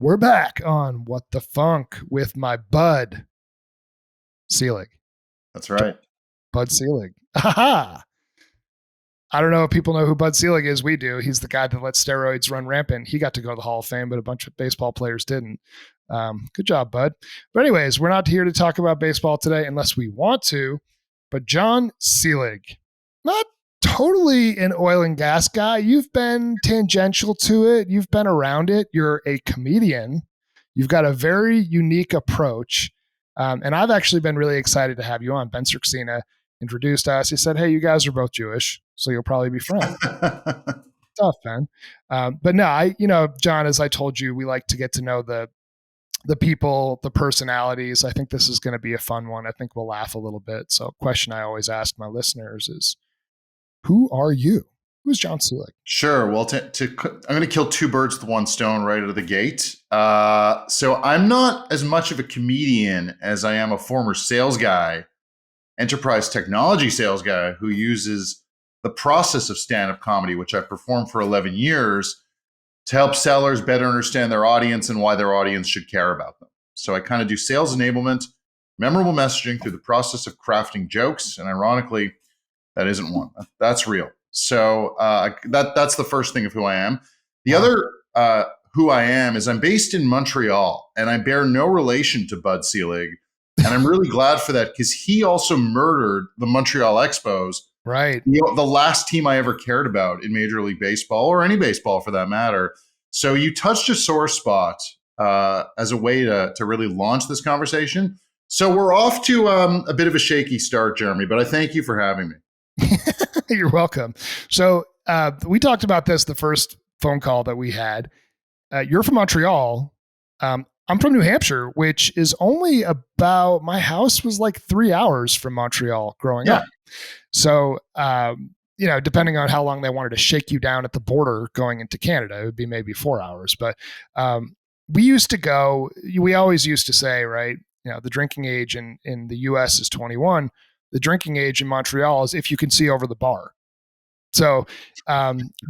We're back on What the Funk with my bud, Selig. That's right. Bud Selig. Aha! I don't know if people know who Bud Selig is. We do. He's the guy that let steroids run rampant. He got to go to the Hall of Fame, but a bunch of baseball players didn't. Good job, Bud. But anyways, we're not here to talk about baseball today unless we want to. But Jon Selig, not totally an oil and gas guy. You've been tangential to it. You've been around it. You're a comedian. You've got a very unique approach. And I've actually been really excited to have you on. Ben Cirksena introduced us. He said, "Hey, you guys are both Jewish, so you'll probably be friends." Tough, man. But no, Jon, as I told you, we like to get to know the people, the personalities. I think this is going to be a fun one. I think we'll laugh a little bit. So, a question I always ask my listeners is, who are you? Who's Jon Selig? Sure. Well, I'm going to kill two birds with one stone right out of the gate. So I'm not as much of a comedian as I am a former sales guy, enterprise technology sales guy who uses the process of stand-up comedy, which I performed for 11 years, to help sellers better understand their audience and why their audience should care about them. So I kind of do sales enablement, memorable messaging through the process of crafting jokes. And ironically, that isn't one. That's real. So that's the first thing of who I am. The other who I am is I'm based in Montreal, and I bear no relation to Bud Selig. And I'm really glad for that because he also murdered the Montreal Expos. Right. The last team I ever cared about in Major League Baseball, or any baseball for that matter. So you touched a sore spot as a way to really launch this conversation. So we're off to a bit of a shaky start, Jeremy, but I thank you for having me. You're welcome. So we talked about this the first phone call that we had. You're from Montreal. I'm from New Hampshire, which is only about, my house was like 3 hours from Montreal growing up. So, depending on how long they wanted to shake you down at the border going into Canada, it would be maybe 4 hours. But we always used to say, right, the drinking age in the US is 21. The drinking age in Montreal is if you can see over the bar. So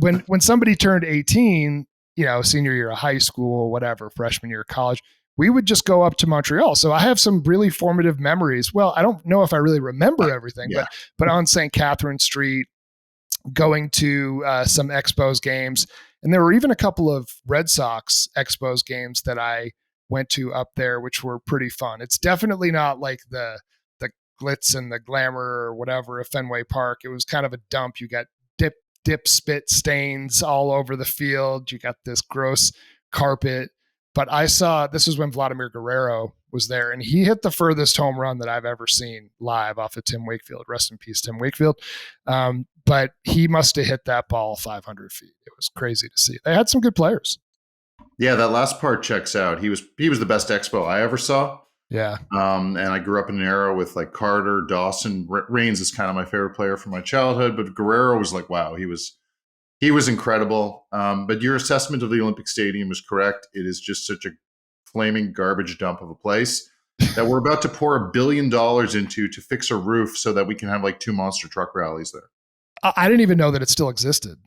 when somebody turned 18, senior year of high school, whatever, freshman year of college, we would just go up to Montreal. So I have some really formative memories. Well, I don't know if I really remember everything, but on St. Catherine Street, going to some Expos games. And there were even a couple of Red Sox Expos games that I went to up there, which were pretty fun. It's definitely not like the glitz and the glamour or whatever of Fenway Park. It was kind of a dump. You got dip spit stains all over the field. You got this gross carpet. But this was when Vladimir Guerrero was there, and he hit the furthest home run that I've ever seen live off of Tim Wakefield. Rest in peace, Tim Wakefield. But he must have hit that ball 500 feet. It was crazy to see. They had some good players. Yeah, that last part checks out. He was the best Expo I ever saw. Yeah. And I grew up in an era with like Carter, Dawson. Reigns is kind of my favorite player from my childhood, but Guerrero was like, wow, he was incredible. But your assessment of the Olympic Stadium is correct. It is just such a flaming garbage dump of a place that we're about to pour $1 billion into to fix a roof so that we can have like 2 monster truck rallies there. I didn't even know that it still existed.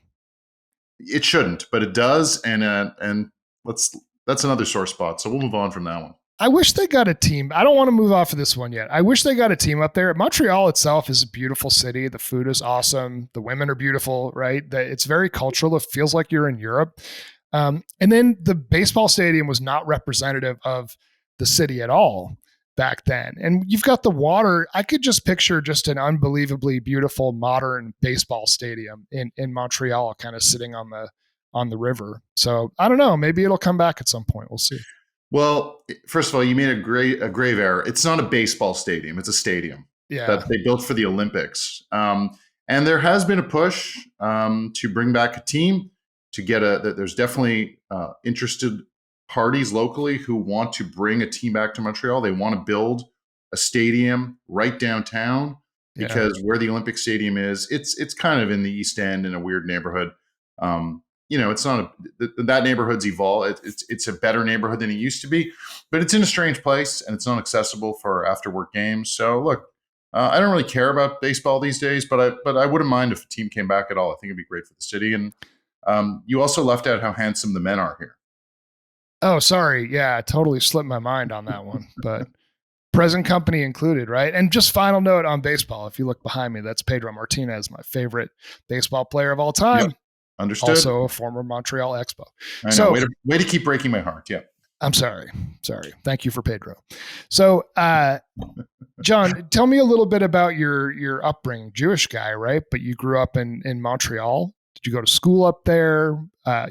It shouldn't, but it does. And that's another sore spot. So we'll move on from that one. I wish they got a team. I don't want to move off of this one yet. I wish they got a team up there. Montreal itself is a beautiful city. The food is awesome. The women are beautiful, right? It's very cultural. It feels like you're in Europe. And then the baseball stadium was not representative of the city at all back then. And you've got the water. I could just picture just an unbelievably beautiful modern baseball stadium in Montreal, kind of sitting on the river. So I don't know. Maybe it'll come back at some point. We'll see. Well, first of all, you made a grave error. It's not a baseball stadium. It's a stadium that they built for the Olympics. And there has been a push to bring back a team, to get there's definitely interested parties locally who want to bring a team back to Montreal. They want to build a stadium right downtown because where the Olympic Stadium is, it's kind of in the East End in a weird neighborhood. It's not that neighborhood's evolved. It's a better neighborhood than it used to be, but it's in a strange place and it's not accessible for after work games. So look, I don't really care about baseball these days, but I wouldn't mind if a team came back at all. I think it'd be great for the city. And you also left out how handsome the men are here. Oh, sorry. Yeah, totally slipped my mind on that one. But present company included, right? And just final note on baseball. If you look behind me, that's Pedro Martinez, my favorite baseball player of all Yep. time, Understood. also a former Montreal Expo. I know. So Way to keep breaking my heart. Yeah. I'm sorry. Sorry. Thank you for Pedro. So, Jon, tell me a little bit about your upbringing. Jewish guy, right? But you grew up in Montreal. Did you go to school up there?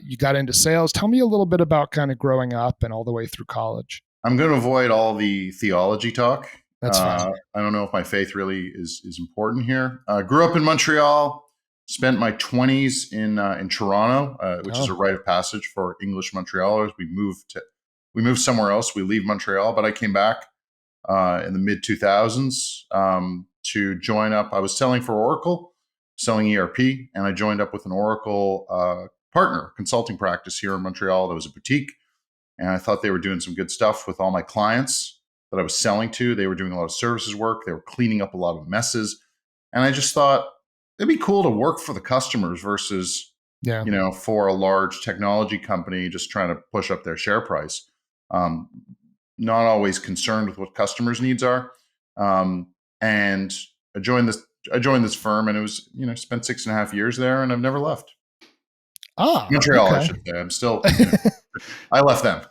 You got into sales. Tell me a little bit about kind of growing up and all the way through college. I'm going to avoid all the theology talk. That's fine. I don't know if my faith really is important here. Grew up in Montreal. Spent my 20s in Toronto, which is a Oh, rite of passage for English Montrealers. We moved somewhere else. We leave Montreal, but I came back in the mid 2000s to join up. I was selling for Oracle, selling ERP, and I joined up with an Oracle partner consulting practice here in Montreal. That was a boutique, and I thought they were doing some good stuff with all my clients that I was selling to. They were doing a lot of services work. They were cleaning up a lot of messes, and I just thought it'd be cool to work for the customers versus yeah. for a large technology company just trying to push up their share price. Um, Not always concerned with what customers' needs are. And I joined this. I joined this firm, and it was spent 6.5 years there, and I've never left Ah, Montreal. I okay. should say I'm still. I left them.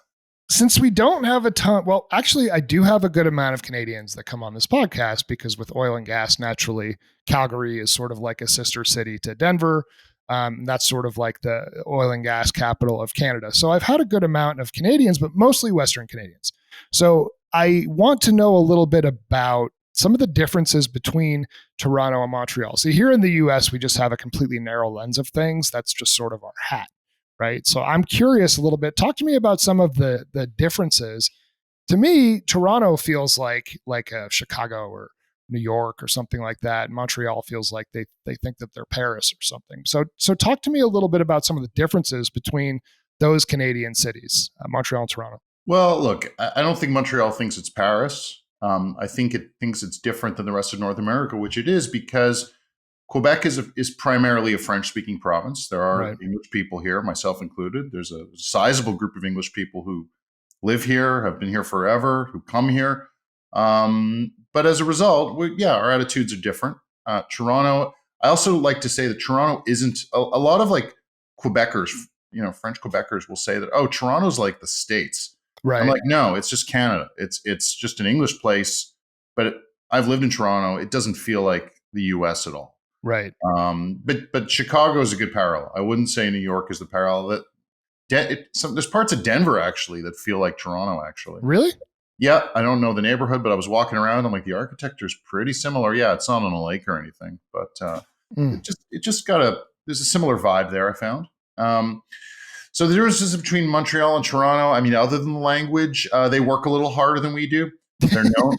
Since we don't have a ton, well, actually, I do have a good amount of Canadians that come on this podcast because with oil and gas, naturally, Calgary is sort of like a sister city to Denver. That's sort of like the oil and gas capital of Canada. So I've had a good amount of Canadians, but mostly Western Canadians. So I want to know a little bit about some of the differences between Toronto and Montreal. See, here in the US, we just have a completely narrow lens of things. That's just sort of our hat, right? So I'm curious a little bit. Talk to me about some of the differences. To me, Toronto feels like a Chicago or New York or something like that. Montreal feels like they think that they're Paris or something. So talk to me a little bit about some of the differences between those Canadian cities, Montreal and Toronto. Well, look, I don't think Montreal thinks it's Paris. I think it thinks it's different than the rest of North America, which it is because Quebec is primarily a French-speaking province. There are Right. English people here, myself included. There's a sizable group of English people who live here, have been here forever, who come here. But as a result, our attitudes are different. Toronto, I also like to say that Toronto isn't a lot of like Quebecers, French Quebecers will say that, oh, Toronto's like the States. I'm Right. like, no, it's just Canada. It's just an English place, but I've lived in Toronto. It doesn't feel like the US at all. Right. But Chicago is a good parallel. I wouldn't say New York is the parallel. There's parts of Denver actually that feel like Toronto. Actually, Really? yeah. I don't know the neighborhood, but I was walking around. I'm like, the architecture is pretty similar. Yeah, it's not on a lake or anything, but Mm. it just got there's a similar vibe there. I found. So the differences between Montreal and Toronto. I mean, other than the language, they work a little harder than we do. They're known.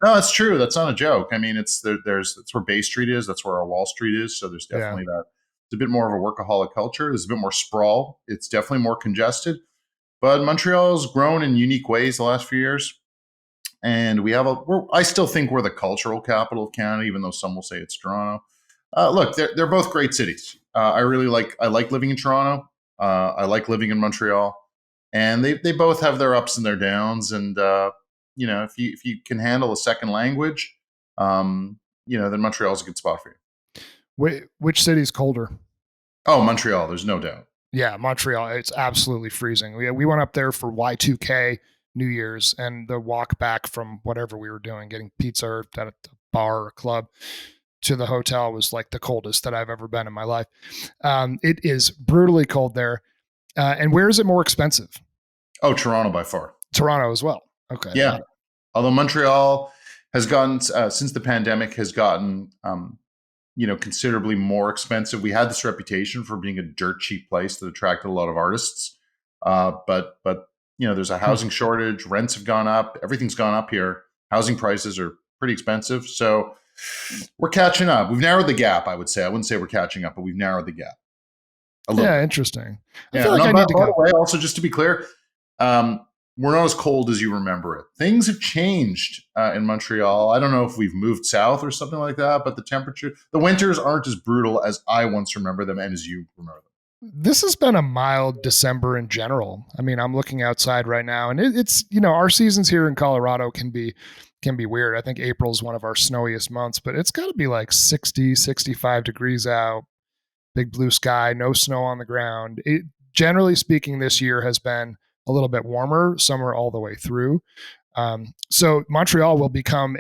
No, it's true. That's not a joke. I mean, that's where Bay Street is. That's where our Wall Street is. So there's Yeah. definitely that. It's a bit more of a workaholic culture. There's a bit more sprawl. It's definitely more congested. But Montreal has grown in unique ways the last few years, and I still think we're the cultural capital of Canada, even though some will say it's Toronto. Look, they're both great cities. I like living in Toronto. I like living in Montreal, and they both have their ups and their downs. And if you can handle a second language, then Montreal's a good spot for you. Which city's colder? Oh, Montreal, there's no doubt. Yeah, Montreal. It's absolutely freezing. We went up there for Y2K New Year's, and the walk back from whatever we were doing, getting pizza at a bar or club, to the hotel was like the coldest that I've ever been in my life. It is brutally cold there. And where is it more expensive? Oh, Toronto by far. Toronto as well. Okay. Yeah. Although Montreal has gotten since the pandemic has gotten considerably more expensive. We had this reputation for being a dirt cheap place that attracted a lot of artists, but there's a housing shortage. Rents have gone up. Everything's gone up here. Housing prices are pretty expensive. So we're catching up. We've narrowed the gap. I would say. I wouldn't say we're catching up, but we've narrowed the gap a little Yeah, bit. interesting. I Yeah. feel And like I by need to the go. way, also just to be clear, we're not as cold as you remember it. Things have changed in Montreal. I don't know if we've moved south or something like that, but the winters aren't as brutal as I once remember them and as you remember them. This has been a mild December in general. I mean, I'm looking outside right now, and it's our seasons here in Colorado can be weird. I think April's one of our snowiest months, but it's got to be like 60, 65 degrees out, big blue sky, no snow on the ground. Generally speaking, this year has been a little bit warmer, summer all the way through. So Montreal will become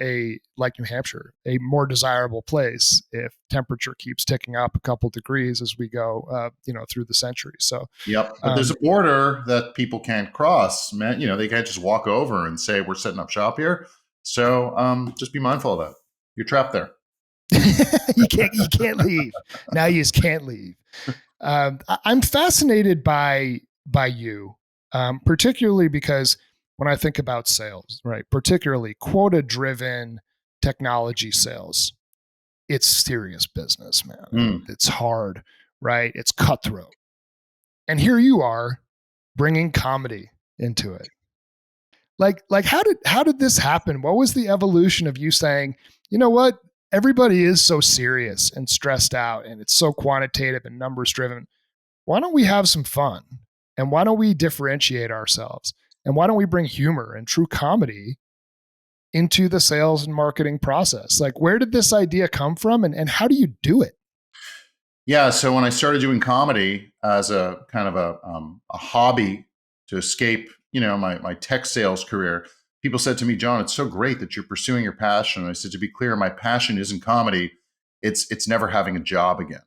like New Hampshire, a more desirable place if temperature keeps ticking up a couple degrees as we go, through the century. So, Yep. But there's um, a border that people can't cross. Man, they can't just walk over and say, we're setting up shop here. So just be mindful of that. You're trapped there. you can't leave now. You just can't leave. I'm fascinated by you, particularly because when I think about sales, right, particularly quota driven technology sales, it's serious business, man. Mm. It's hard, right? It's cutthroat. And here you are bringing comedy into it. Like how did this happen? What was the evolution of you saying, you know what? Everybody is so serious and stressed out and it's so quantitative and numbers driven. Why don't we have some fun? And why don't we differentiate ourselves? And why don't we bring humor and true comedy into the sales and marketing process? Like, where did this idea come from and how do you do it? Yeah. So when I started doing comedy as a kind of a hobby to escape, my tech sales career, people said to me, John, it's so great that you're pursuing your passion. And I said, to be clear, my passion isn't comedy. It's never having a job again.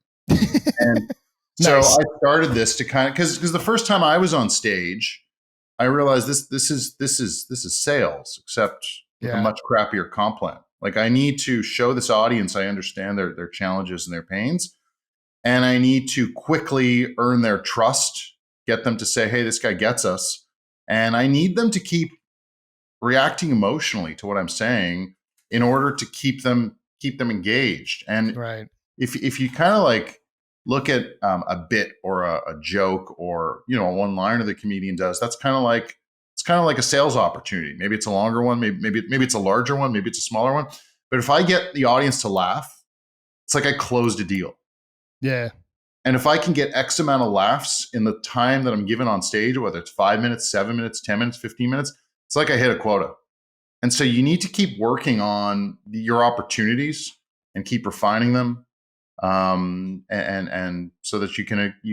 And so Nice. I started this to kind of because the first time I was on stage, I realized this is sales, except with a Yeah. much crappier comp plan. Like I need to show this audience I understand their challenges and their pains, and I need to quickly earn their trust, get them to say, "Hey, this guy gets us," and I need them to keep reacting emotionally to what I'm saying in order to keep them engaged. And Right. if you kind of like look at a bit or a joke or a one liner the comedian does, that's kind of like a sales opportunity. Maybe it's a longer one, maybe it's a larger one, maybe it's a smaller one. But if I get the audience to laugh, it's like I closed a deal. Yeah. And if I can get X amount of laughs in the time that I'm given on stage, whether it's 5 minutes, 7 minutes, 10 minutes, 15 minutes, it's like I hit a quota. And so you need to keep working on your opportunities and keep refining them, and so that you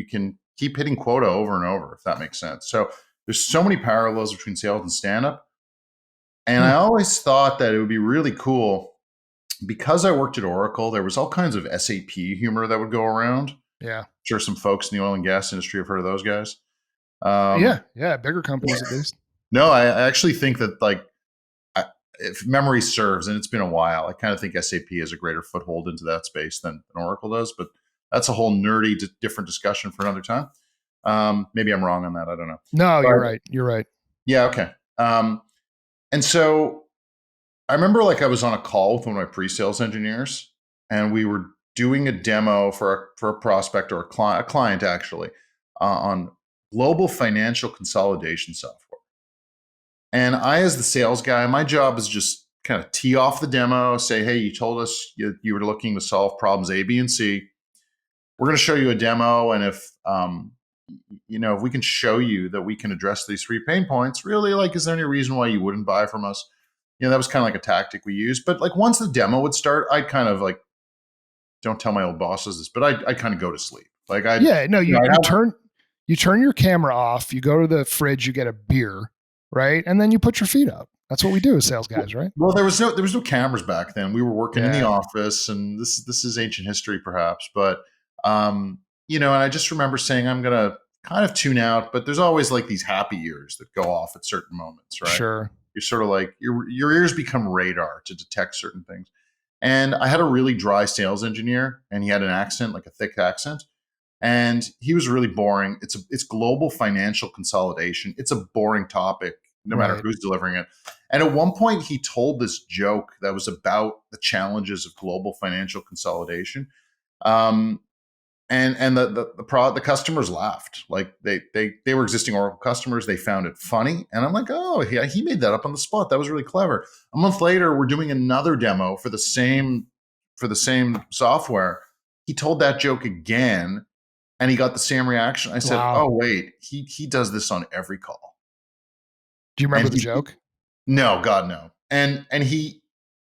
can keep hitting quota over and over, if that makes sense. So there's so many parallels between sales and stand up, and I Hmm. always thought that it would be really cool because I worked at Oracle. There was all kinds of SAP humor that would go around. I'm Yeah. sure some folks in the oil and gas industry have heard of those guys. Yeah. Um, Yeah. Bigger companies at least. no, I actually think that like if memory serves, and it's been a while, I kind of think SAP has a greater foothold into that space than Oracle does. But that's a whole nerdy, different discussion for another time. Maybe I'm wrong on that. I don't know. No, But you're right. You're right. yeah, okay. And so I remember like I was on a call with one of my pre-sales engineers, and we were doing a demo for a prospect or a client actually, on global financial consolidation software. And I, as the sales guy, my job is just kind of tee off the demo, say, hey, you told us you were looking to solve problems A, B, and C. We're going to show you a demo. And if we can show you that we can address these three pain points, really, like, is there any reason why you wouldn't buy from us? That was kind of like a tactic we used. But like once the demo would start, I'd kind of like, don't tell my old bosses this, but I'd kind of go to sleep. Like Yeah. No, you I'd you have turn you turn your camera off, you go to the fridge, you get a beer, right? And then you put your feet up. That's what we do as sales guys, right? Well, there was no cameras back then. We were working in the Yeah. office, and this is ancient history, perhaps. But and I just remember saying I'm gonna kind of tune out, but there's always like these happy ears that go off at certain moments, right? Sure. You're sort of like your ears become radar to detect certain things. And I had a really dry sales engineer, and he had an accent, like a thick accent, and he was really boring. It's global financial consolidation. It's a boring topic, no matter Right. who's delivering it. And at one point, he told this joke that was about the challenges of global financial consolidation. Um, and the customers laughed, like they were existing Oracle customers. They found it funny, and I'm like, oh, he made that up on the spot. That was really clever. A month later, we're doing another demo for the same software. He told that joke again, and he got the same reaction. I said, Wow. "Oh wait, he does this on every call." Do you remember And the joke? no, God no. And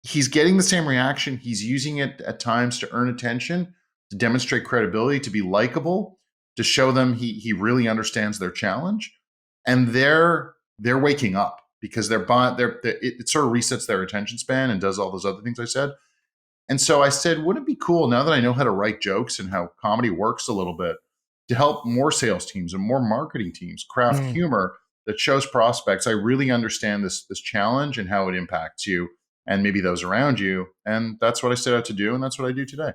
he's getting the same reaction. He's using it at times to earn attention, to demonstrate credibility, to be likable, to show them he really understands their challenge, and they're waking up because it sort of resets their attention span and does all those other things I said. And so I said, wouldn't it be cool now that I know how to write jokes and how comedy works a little bit to help more sales teams and more marketing teams craft Mm. humor that shows prospects I really understand this challenge and how it impacts you and maybe those around you. And that's what I set out to do, and that's what I do today.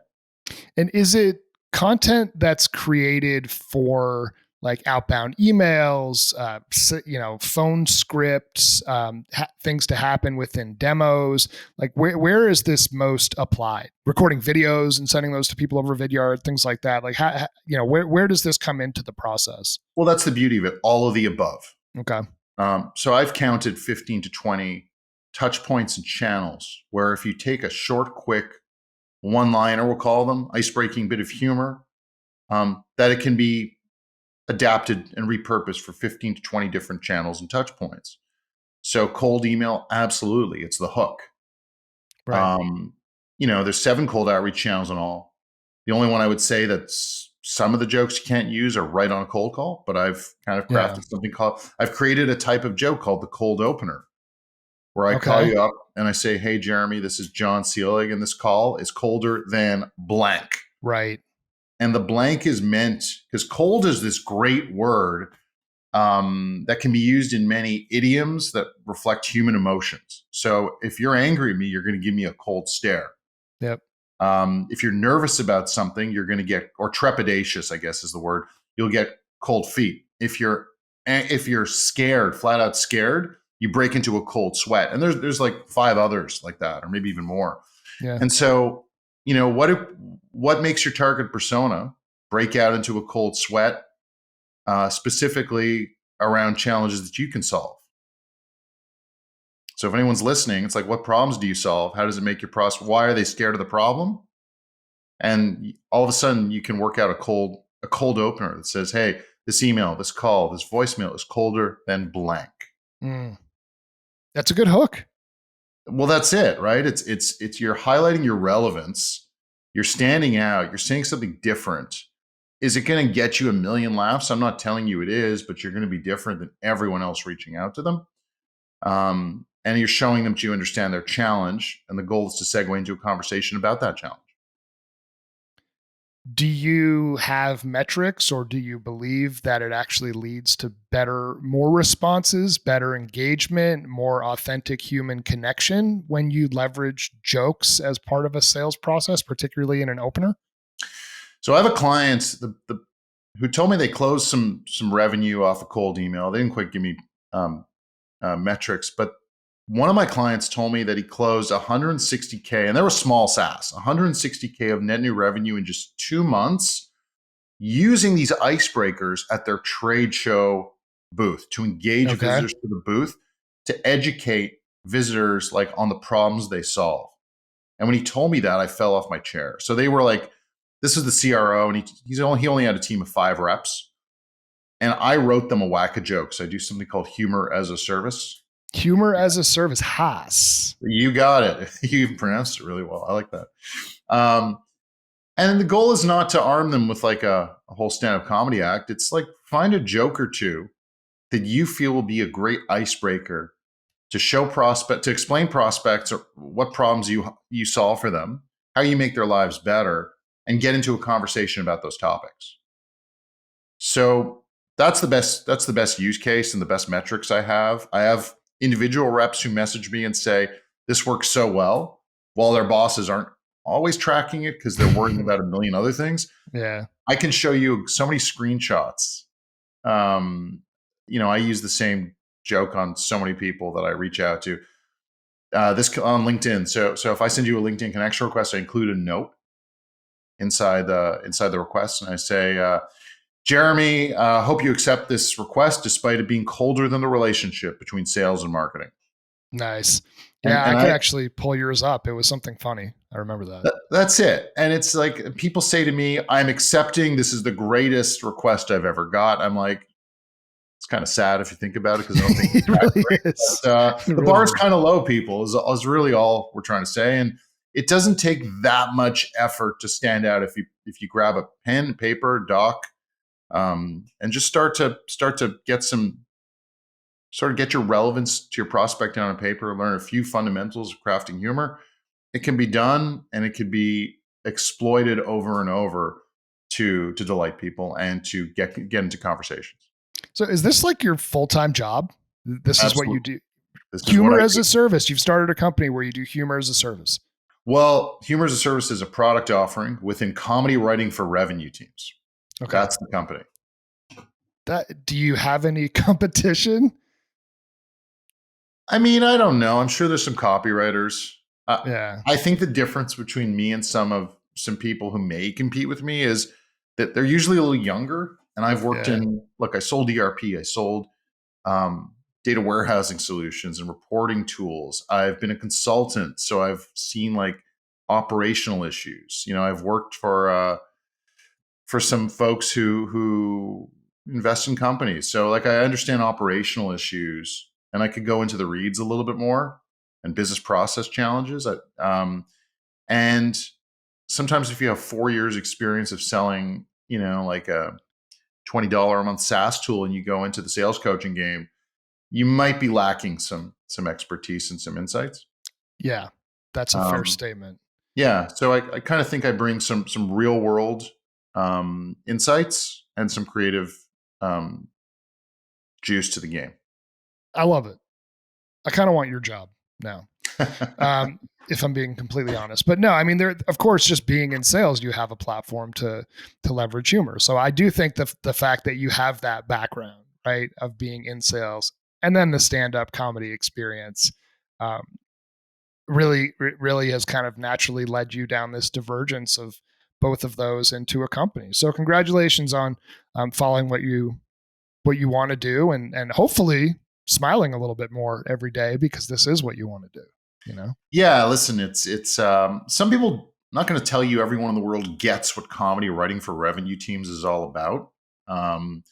And is it content that's created for like outbound emails, phone scripts, things to happen within demos? Like where is this most applied? Recording videos and sending those to people over Vidyard, things like that. Like where does this come into the process? Well, that's the beauty of it. All of the above. Okay. So I've counted 15 to 20 touch points and channels where if you take a short, quick one liner, we'll call them, ice breaking bit of humor, that it can be adapted and repurposed for 15 to 20 different channels and touch points. So cold email, absolutely, it's the hook. Right. Um, there's 7 cold outreach channels in all. The only one I would say that's some of the jokes you can't use are right on a cold call, but I've kind of Yeah. crafted I've created a type of joke called the cold opener, where I call Okay. you up and I say, "Hey, Jeremy, this is Jon Selig, and this call is colder than blank." Right. And the blank is meant because cold is this great word that can be used in many idioms that reflect human emotions. So if you're angry at me, you're going to give me a cold stare. Yep. If you're nervous about something, you're going to get, or trepidatious, I guess is the word, you'll get cold feet. If you're scared, flat out scared, you break into a cold sweat. And there's like 5 others like that, or maybe even more. Yeah. And so, what makes your target persona break out into a cold sweat, specifically around challenges that you can solve? So if anyone's listening, it's like, what problems do you solve? How does it make your prospect? Why are they scared of the problem? And all of a sudden, you can work out a cold opener that says, "Hey, this email, this call, this voicemail is colder than blank." Mm. That's a good hook. Well, that's it, right? It's you're highlighting your relevance. You're standing out. You're saying something different. Is it going to get you a million laughs? I'm not telling you it is, but you're going to be different than everyone else reaching out to them. And you're showing them that you understand their challenge, and the goal is to segue into a conversation about that challenge. Do you have metrics, or do you believe that it actually leads to more responses, better engagement, more authentic human connection when you leverage jokes as part of a sales process, particularly in an opener? So I have a client who told me they closed some revenue off a cold email. They didn't quite give me metrics, but one of my clients told me that he closed 160K, and they were small SaaS, 160K of net new revenue in just 2 months using these icebreakers at their trade show booth to engage Okay. visitors to the booth, to educate visitors like on the problems they solve. And when he told me that, I fell off my chair. So they were like, this is the CRO, and he only had a team of 5 reps. And I wrote them a whack of jokes. I do something called humor as a service. Humor as a service, Haas. You got it. You even pronounced it really well. I like that. And the goal is not to arm them with like a whole stand-up comedy act. It's like find a joke or two that you feel will be a great icebreaker to explain prospects or what problems you solve for them, how you make their lives better, and get into a conversation about those topics. So that's the best use case and the best metrics I have. I have individual reps who message me and say, this works so well, while their bosses aren't always tracking it because they're worrying about a million other things. Yeah. I can show you so many screenshots. I use the same joke on so many people that I reach out to. This on LinkedIn. So if I send you a LinkedIn connection request, I include a note inside the request, and I say, Jeremy, hope you accept this request despite it being colder than the relationship between sales and marketing. Nice. And Yeah, I and could I actually pull yours up. It was something funny. I remember that. that's it. And it's like people say to me, "I'm accepting. This is the greatest request I've ever got." I'm like, it's kind of sad if you think about it because I don't think It it's that really great. is. It The bar is really is. kind of low, people, is really all we're trying to say. And it doesn't take that much effort to stand out if you grab a pen, paper, doc, and just start to get some sort of get your relevance to your prospect on a paper, learn a few fundamentals of crafting humor. It can be done, and it could be exploited over and over to delight people and to get into conversations. So is this like your full-time job? This is what you Absolutely, do. this is what Humor I as do. a service. You've started a company where you do humor as a service. Well, Humor as a Service is a product offering within comedy writing for revenue teams. Okay. That's the company. That do you have any competition? I mean, I don't know. I'm sure there's some copywriters. Uh, Yeah. I think the difference between me and some people who may compete with me is that they're usually a little younger. And I've worked Yeah. in, look, I sold ERP, I sold um, data warehousing solutions and reporting tools. I've been a consultant, so I've seen like operational issues. I've worked for some folks who invest in companies. So like I understand operational issues, and I could go into the reads a little bit more and business process challenges. And sometimes if you have 4 years experience of selling, like a $20 a month SaaS tool, and you go into the sales coaching game, you might be lacking some expertise and some insights. Yeah. That's a fair Um, statement. yeah, so I kind of think I bring some real world insights and some creative um, juice to the game. I love it. I kind of want your job now. If I'm being completely honest. But no, I mean, there, of course, just being in sales, you have a platform to leverage humor. So I do think the fact that you have that background, right, of being in sales, and then the stand up comedy experience, um, really has kind of naturally led you down this divergence of both of those into a company. So congratulations on following what you want to do, and hopefully smiling a little bit more every day because this is what you want to do. You know. Yeah, listen, it's some people, not going to tell you everyone in the world gets what comedy writing for revenue teams is all about. Um,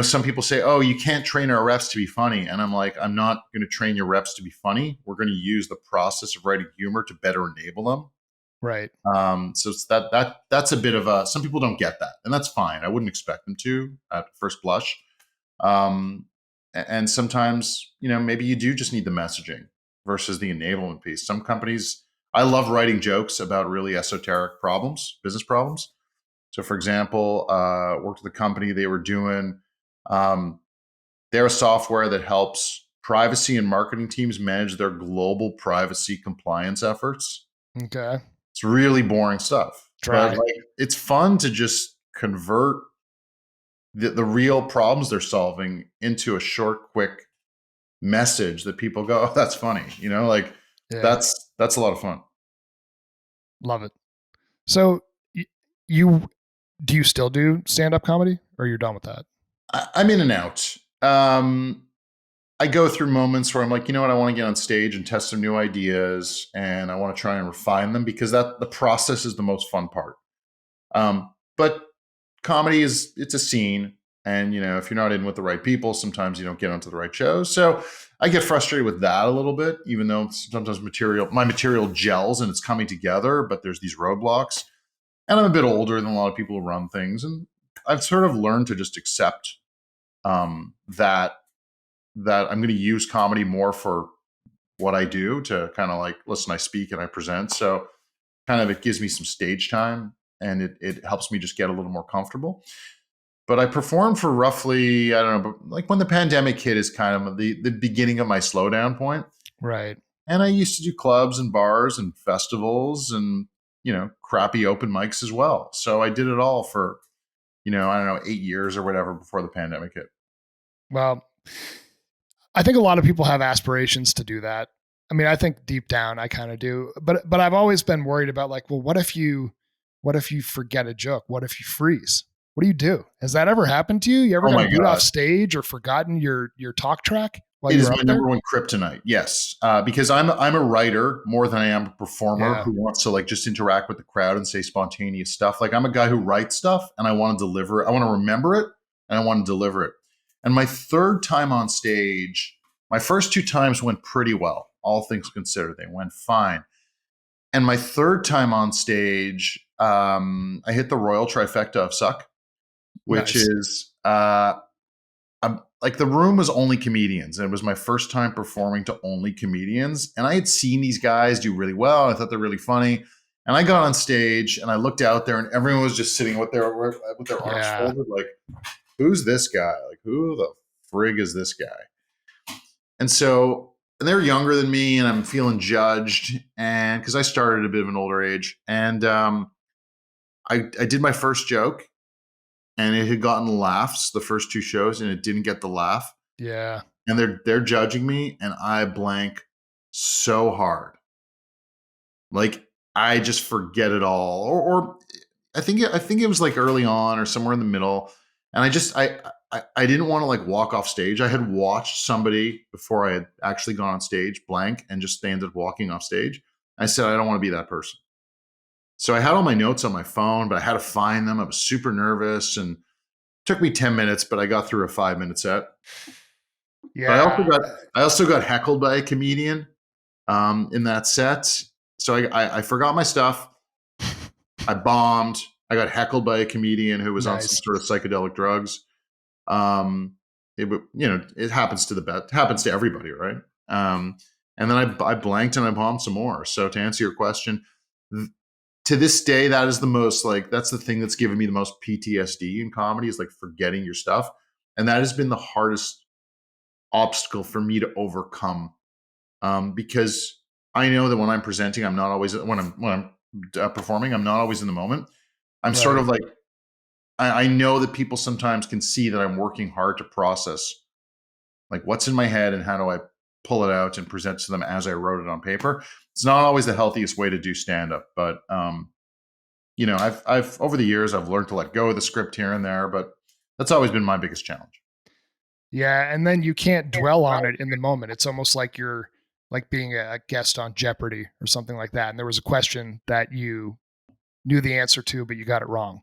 some people say, "Oh, you can't train our reps to be funny," and I'm like, "I'm not going to train your reps to be funny. We're going to use the process of writing humor to better enable them." Right. So it's that's a bit of a, some people don't get that, and that's fine. I wouldn't expect them to at first blush. Um, and sometimes, maybe you do just need the messaging versus the enablement piece. Some companies, I love writing jokes about really esoteric problems, business problems. So, for example, worked with a company, they were doing, um, they're a software that helps privacy and marketing teams manage their global privacy compliance efforts. Okay. It's really boring stuff, but Dry. like it's fun to just convert the real problems they're solving into a short, quick message that people go, "Oh, that's funny." Like Yeah. that's a lot of fun. Love it. So you do you still do stand up comedy, or you're done with that? I'm in and out. I go through moments where I'm like, you know what, I want to get on stage and test some new ideas, and I want to try and refine them because that the process is the most fun part. But comedy it's a scene, and if you're not in with the right people, sometimes you don't get onto the right shows. So I get frustrated with that a little bit, even though sometimes my material gels and it's coming together, but there's these roadblocks. And I'm a bit older than a lot of people who run things, and I've sort of learned to just accept that I'm going to use comedy more for what I do, to kind of like, listen, I speak and I present, so kind of it gives me some stage time, and it helps me just get a little more comfortable. But I performed for roughly, I don't know, but like when the pandemic hit is kind of the beginning of my slowdown point. Right. And I used to do clubs and bars and festivals and, crappy open mics as well. So I did it all for, I don't know, 8 years or whatever before the pandemic hit. Well, I think a lot of people have aspirations to do that. I mean, I think deep down I kind of do, but I've always been worried about like, well, what if you forget a joke? What if you freeze? What do you do? Has that ever happened to you? You ever Oh my gotten booed off God. stage or forgotten your talk track? while It you is were my up number there? one kryptonite. Yes, because I'm a writer more than I am a performer Yeah. who wants to like just interact with the crowd and say spontaneous stuff. Like I'm a guy who writes stuff and I want to deliver it. I want to remember it and I want to deliver it. And my third time on stage, my first two times went pretty well. All things considered, they went fine. And my third time on stage, I hit the royal trifecta of suck, which Nice. is like the room was only comedians, and it was my first time performing to only comedians. And I had seen these guys do really well. And I thought they're really funny. And I got on stage and I looked out there, and everyone was just sitting with their arms Yeah. folded, like, "Who's this guy? Like, who the frig is this guy?" And so, and they're younger than me, and I'm feeling judged, and because I started at a bit of an older age, and I did my first joke, and it had gotten laughs the first two shows, and it didn't get the laugh. Yeah. And they're judging me, and I blank so hard. Like I just forget it all. Or I think it was like early on or somewhere in the middle. And I didn't want to like walk off stage. I had watched somebody before I had actually gone on stage blank and just they ended up walking off stage. I said, I don't want to be that person. So I had all my notes on my phone, but I had to find them. I was super nervous and it took me 10 minutes, but I got through a 5-minute set. But Yeah. I also got heckled by a comedian in that set. So I forgot my stuff. I bombed. I got heckled by a comedian who was on some Nice. sort of psychedelic drugs. It happens to happens to everybody, right? And then I blanked and I bombed some more. So to answer your question, to this day, that is the most like that's the thing that's given me the most PTSD in comedy is like forgetting your stuff, and that has been the hardest obstacle for me to overcome because I know that when I'm presenting, I'm not always when I'm performing, I'm not always in the moment. I'm sort Right. of like I know that people sometimes can see that I'm working hard to process like what's in my head and how do I pull it out and present to them as I wrote it on paper. It's not always the healthiest way to do stand up, but I've over the years I've learned to let go of the script here and there, but that's always been my biggest challenge. Yeah. And then you can't dwell on it in the moment. It's almost like you're like being a guest on Jeopardy or something like that. And there was a question that you knew the answer to, but you got it wrong.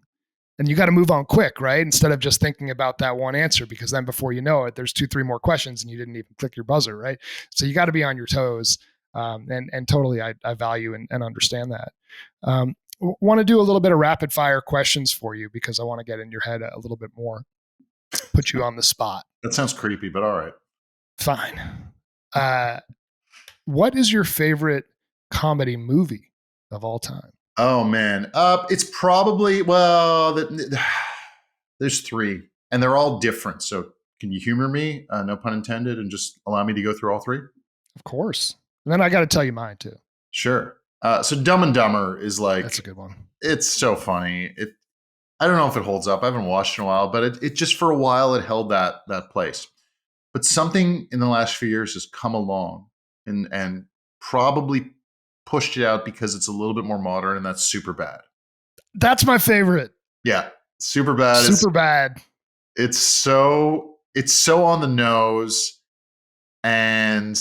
And you got to move on quick, right? Instead of just thinking about that one answer, because then before you know it, there's 2, 3 more questions and you didn't even click your buzzer, right? So you got to be on your toes. And totally, I value and understand that. Want to do a little bit of rapid fire questions for you because I want to get in your head a little bit more, put you on the spot. That sounds creepy, but all right. Fine. Uh, what is your favorite comedy movie of all time? Oh man, it's probably there's three, and they're all different. So can you humor me? No pun intended, and just allow me to go through all three. Of course. And then I got to tell you mine too. Sure. So Dumb and Dumber is That's a like good one. it's so funny. I don't know if it holds up. I haven't watched in a while, but it just for a while it held that place. But something in the last few years has come along and probably pushed it out because it's a little bit more modern, and that's super bad. That's my favorite. Yeah, super bad is Super bad. it's so on the nose, and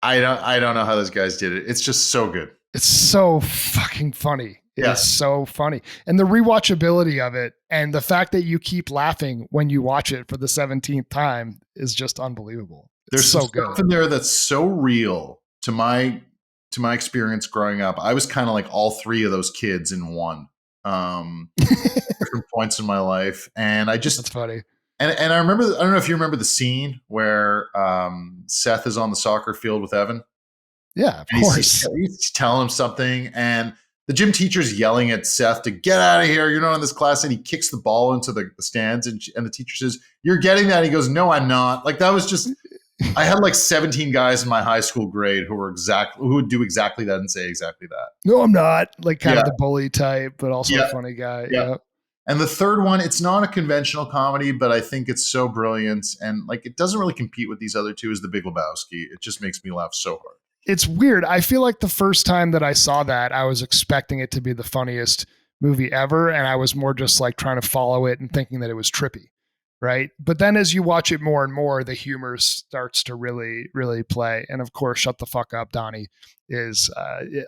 I don't know how those guys did it. It's just so good. It's so fucking funny. It is Yes, so funny. And the rewatchability of it and the fact that you keep laughing when you watch it for the 17th time is just unbelievable. It's there's some so good. stuff in there that's so real to my experience growing up. I was kind of like all three of those kids in one. Different points in my life, and I That's just funny. and I remember. I don't know if you remember the scene where Seth is on the soccer field with Evan, Yeah, of and course. he's telling him something, and the gym teacher's yelling at Seth to get out of here. You're not in this class, and he kicks the ball into the stands, and the teacher says, "You're getting that." And he goes, "No, I'm not." Like that was just. I had like 17 guys in my high school grade who would do exactly that and say exactly that. No, I'm not. Like kind Yeah, of the bully type, but also a yeah, funny guy. yeah. Yeah. And the third one, it's not a conventional comedy, but I think it's so brilliant, and like it doesn't really compete with these other two. Is The Big Lebowski? It just makes me laugh so hard. It's weird. I feel like the first time that I saw that, I was expecting it to be the funniest movie ever. And I was more just like trying to follow it and thinking that it was trippy. right? But then as you watch it more and more, the humor starts to really, really play. And of course, "Shut the fuck up, Donnie" is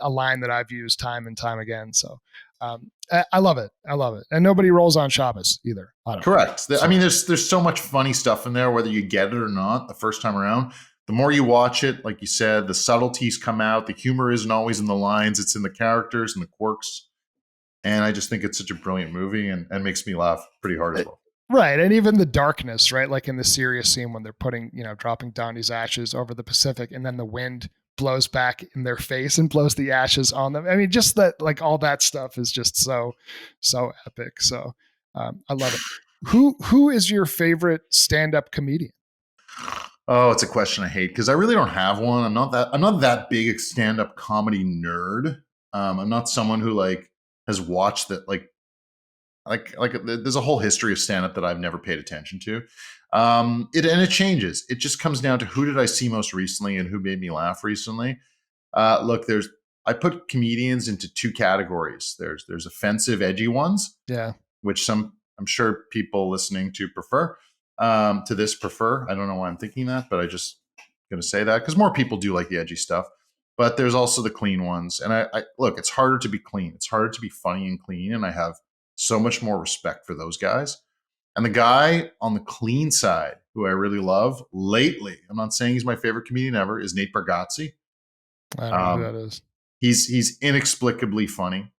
a line that I've used time and time again. So I love it. I love it. And nobody rolls on Shabbos either. I don't. Correct. I So mean, there's so much funny stuff in there, whether you get it or not the first time around. The more you watch it, like you said, the subtleties come out. The humor isn't always in the lines; it's in the characters and the quirks. And I just think it's such a brilliant movie, and makes me laugh pretty hard as well. right, and even the darkness, right? Like in the serious scene when they're putting, dropping Donnie's ashes over the Pacific, and then the wind blows back in their face and blows the ashes on them. I mean, just that, like all that stuff is just so epic. So I love it. Who is your favorite stand-up comedian? Oh, it's a question I hate because I really don't have one. I'm not that big a stand up comedy nerd. I'm not someone who like has watched that there's a whole history of stand up that I've never paid attention to. It changes. It just comes down to who did I see most recently and who made me laugh recently. Look, I put comedians into two categories. There's offensive, edgy ones, Yeah, which I'm sure people listening to this prefer. I don't know why I'm thinking that, but I just going to say that because more people do like the edgy stuff. But there's also the clean ones, and I look. It's harder to be clean. It's harder to be funny and clean, and I have so much more respect for those guys. And the guy on the clean side, who I really love lately, I'm not saying he's my favorite comedian ever, is Nate Bargatze. I don't know who Um, that is. he's inexplicably funny.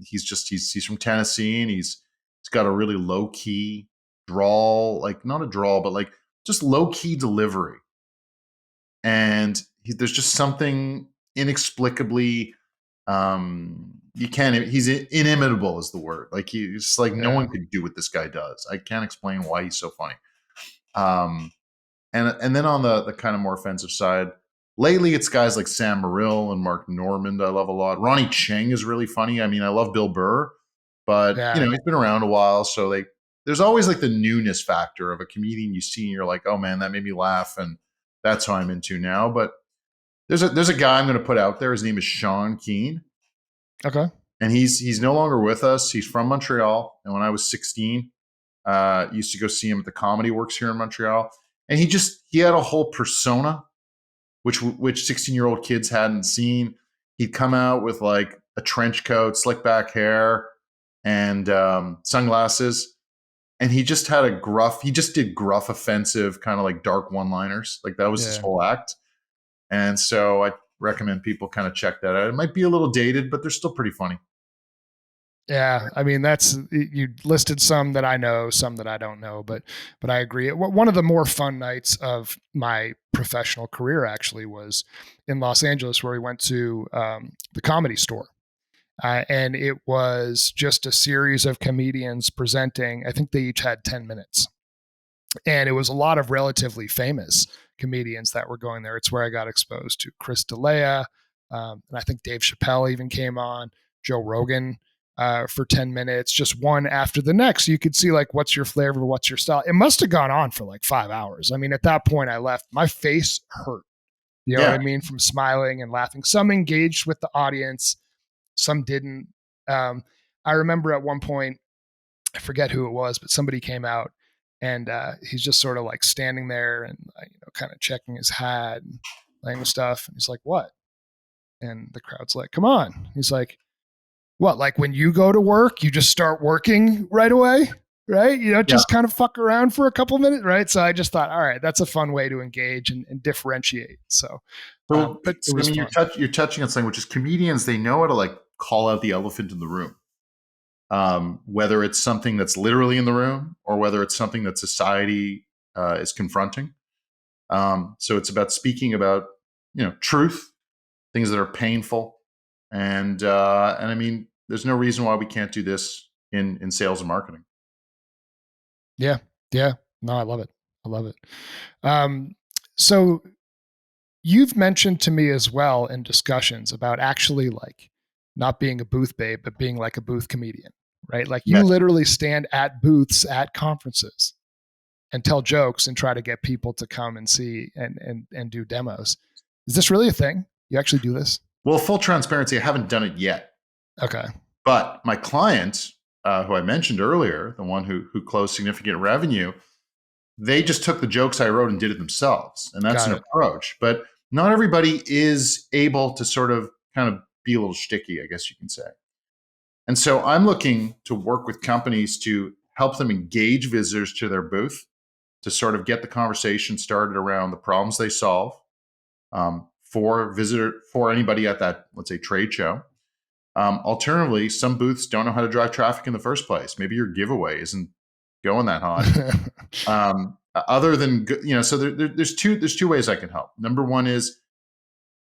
He's from Tennessee, and he's got a really low key drawl, like not a drawl, but like just low key delivery. And there's just something inexplicably you can't. He's inimitable is the word. Like he's like no Yeah, one could do what this guy does. I can't explain why he's so funny. Um, and then on the kind of more offensive side, lately it's guys like Sam Morrill and Mark Normand I love a lot. Ronnie Cheng is really funny. I mean, I love Bill Burr, but yeah, he's been around a while, so there's always like the newness factor of a comedian you see and you're like, oh man, that made me laugh, and that's who I'm into now. But there's a guy I'm going to put out there. His name is Sean Keane, okay, and he's no longer with us. He's from Montreal, and when I was 16, used to go see him at the Comedy Works here in Montreal, and he had a whole persona which 16-year-old kids hadn't seen. He'd come out with like a trench coat, slick back hair, and sunglasses, and he just had he just did gruff, offensive, kind of like dark one-liners. Like that was his yeah. whole act. And so I recommend people kind of check that out. It might be a little dated, but they're still pretty funny. Yeah, I mean that's you listed some that I know, some that I don't know, but I agree. One of the more fun nights of my professional career actually was in Los Angeles, where we went to the Comedy Store, and it was just a series of comedians presenting. I think they each had 10 minutes, and it was a lot of relatively famous comedians that were going there. It's where I got exposed to Chris D'Elia, and I think Dave Chappelle even came on, Joe Rogan for 10 minutes, just one after the next. So you could see like, what's your flavor, what's your style. It must have gone on for like 5 hours. I mean, at that point, I left. My face hurt. You know what Yeah. I mean? From smiling and laughing. Some engaged with the audience, some didn't. I remember at one point, I forget who it was, but somebody came out and he's just sort of like standing there and kind of checking his hat and laying stuff. And he's like, "What?" And the crowd's like, "Come on." He's like, "What? Like when you go to work, you just start working right away, right? You don't Yeah. just kind of fuck around for a couple minutes, right?" So I just thought, all right, that's a fun way to engage and differentiate. So, but it I was mean, fun. you're touching on something, which is comedians. They know how to like call out the elephant in the room, whether it's something that's literally in the room or whether it's something that society is confronting. So it's about speaking about truth, things that are painful, and I mean, there's no reason why we can't do this in sales and marketing. Yeah, yeah. No, I love it. I love it. Um, so you've mentioned to me as well in discussions about actually like not being a booth babe, but being like a booth comedian, right? Like you Yes. literally stand at booths at conferences and tell jokes and try to get people to come and see and do demos. Is this really a thing? You actually do this? Well, full transparency, I haven't done it yet, Okay. but my client who I mentioned earlier, the one who closed significant revenue, they just took the jokes I wrote and did it themselves. And that's Got an it. approach. But not everybody is able to sort of kind of be a little shticky, I guess you can say. And so I'm looking to work with companies to help them engage visitors to their booth to sort of get the conversation started around the problems they solve for anybody at that, let's say, trade show. Alternatively, some booths don't know how to drive traffic in the first place. Maybe your giveaway isn't going that hot. Other than so there's two ways I can help. Number one is,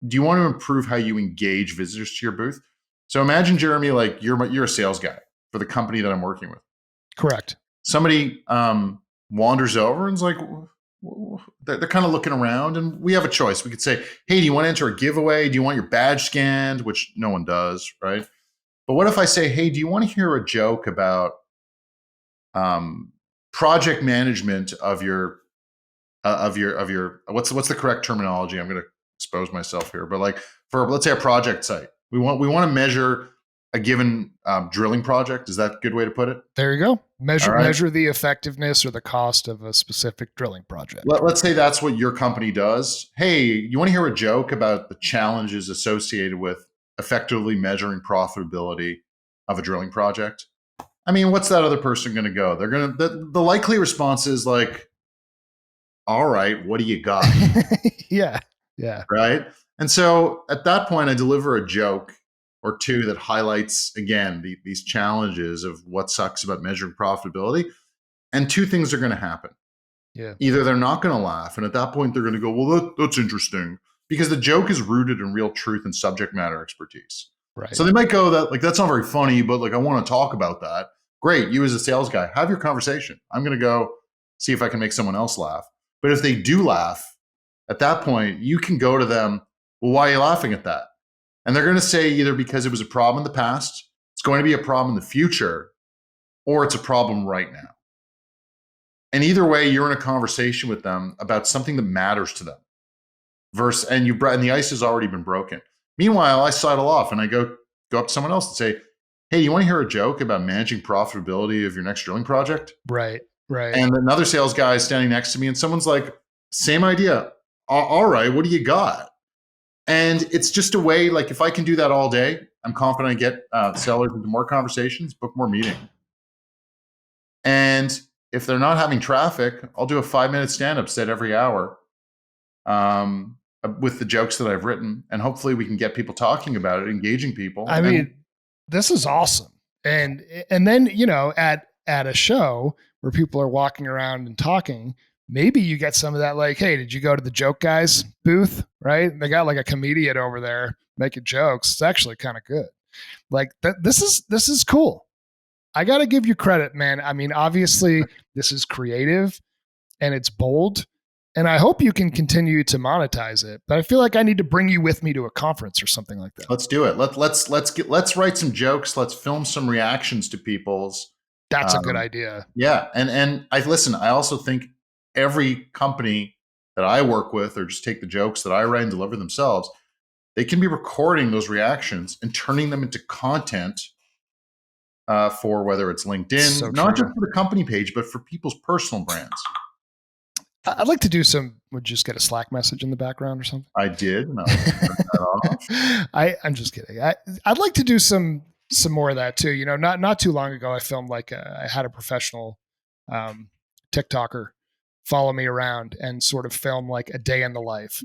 do you want to improve how you engage visitors to your booth? So imagine, Jeremy, like you're a sales guy for the company that I'm working with. Correct. Somebody wanders over and is like, they're kind of looking around, and we have a choice. We could say, hey, do you want to enter a giveaway? Do you want your badge scanned? Which no one does, right? But what if I say, hey, do you want to hear a joke about project management of your what's the correct terminology? I'm going to expose myself here, but like for, let's say, a project site, we want to measure a given drilling project. Is that a good way to put it? There you go. Measure the effectiveness or the cost of a specific drilling project. Let's say that's what your company does. Hey, you want to hear a joke about the challenges associated with effectively measuring profitability of a drilling project? I mean, what's that other person going to go? They're going to, the likely response is like, all right, what do you got? Yeah. Right. And so at that point, I deliver a joke or two that highlights, again, these challenges of what sucks about measuring profitability. And two things are going to happen. Yeah. Either they're not going to laugh, and at that point, they're going to go, well, that's interesting, because the joke is rooted in real truth and subject matter expertise. Right. So they might go, that's not very funny, but like, I want to talk about that. Great. You as a sales guy, have your conversation. I'm going to go see if I can make someone else laugh. But if they do laugh, at that point, you can go to them, well, why are you laughing at that? And they're going to say either because it was a problem in the past, it's going to be a problem in the future, or it's a problem right now. And either way, you're in a conversation with them about something that matters to them. And the ice has already been broken. Meanwhile, I sidle off and I go up to someone else and say, hey, you want to hear a joke about managing profitability of your next drilling project? Right. And another sales guy is standing next to me, and someone's like, same idea. All right, what do you got? And it's just a way, like, if I can do that all day, I'm confident I get sellers into more conversations, book more meetings. And if they're not having traffic, I'll do a 5-minute stand-up set every hour with the jokes that I've written. And hopefully we can get people talking about it, engaging people. I mean, this is awesome. And then, at a show where people are walking around and talking, maybe you get some of that, like, hey, did you go to the joke guys booth? Right? They got like a comedian over there making jokes. It's actually kind of good. Like this is cool. I got to give you credit, man. I mean, obviously this is creative and it's bold, and I hope you can continue to monetize it. But I feel like I need to bring you with me to a conference or something like that. Let's do it. Let's write some jokes. Let's film some reactions to people's. That's a good idea. Yeah, and I also think every company that I work with, or just take the jokes that I write and deliver themselves, they can be recording those reactions and turning them into content for whether it's LinkedIn, not just for the company page, but for people's personal brands. I'd like to do would just get a Slack message in the background or something? I did. No, I'm just kidding. I'd like to do some more of that too. Not too long ago, I filmed I had a professional TikToker follow me around and sort of film like a day in the life.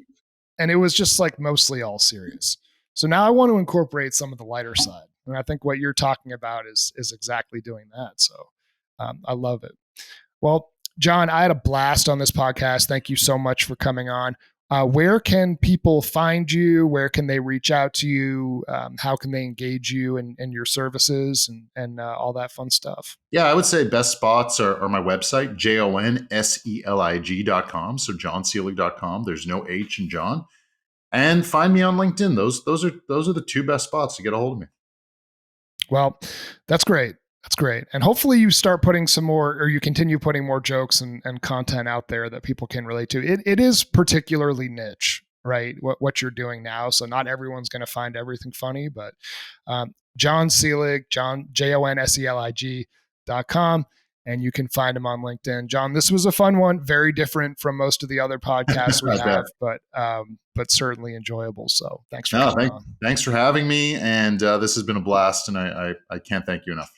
And it was just like mostly all serious. So now I want to incorporate some of the lighter side. And I think what you're talking about is exactly doing that. So I love it. Well, Jon, I had a blast on this podcast. Thank you so much for coming on. Where can people find you? Where can they reach out to you? How can they engage you in your services and all that fun stuff? Yeah, I would say best spots are my website, jonselig.com. So jonselig.com. There's no H in Jon. And find me on LinkedIn. Those are the two best spots to get a hold of me. Well, that's great. That's great. And hopefully you start putting some more, or you continue putting more jokes and content out there that people can relate to. It is particularly niche. right? What you're doing now. So not everyone's going to find everything funny, but Jon Selig, JonSelig.com, and you can find him on LinkedIn. Jon, this was a fun one, very different from most of the other podcasts we I bet. have, but certainly enjoyable. So thanks for No, coming on. thanks for having me. And this has been a blast. And I can't thank you enough.